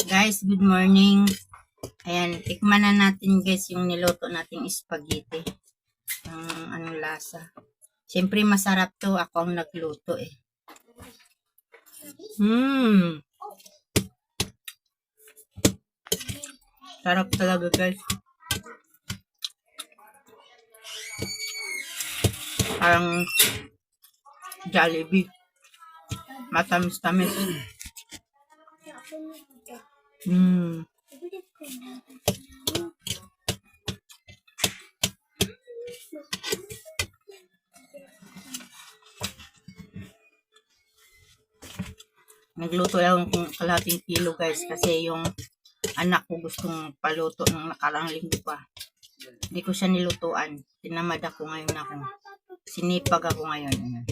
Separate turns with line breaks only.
Guys, good morning. Ayan, tikman na natin guys yung niluto nating spaghetti. Anong lasa. Siyempre masarap to. Ako ang nagluto eh. Sarap talaga guys. Parang Jollibee. Matamis-tamis. Nagluto lang kung kalahating kilo guys kasi yung anak ko gustong paluto ng nakarang linggo pa. Hindi ko siya nilutuan. Tinamad ako ngayon ako. Sinipag ako ngayon.